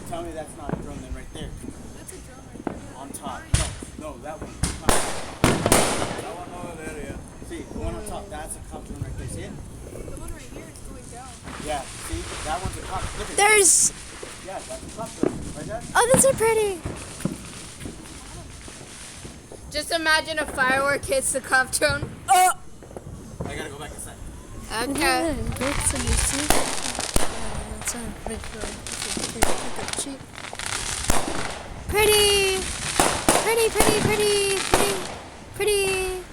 tell me that's not a drone, then right there. That's a drone right there. On top. No, that one. That one over there, yeah. See, the one on top, that's a cop drone right there. See it? The one right here is going down. Yeah, see? That one's a cop. Look at There's. Yeah, that's a cop drone. Right there? Oh, those are pretty. Just imagine a firework hits the cop drone. I gotta go back inside. Okay. That's a cheap. Pretty. Pretty.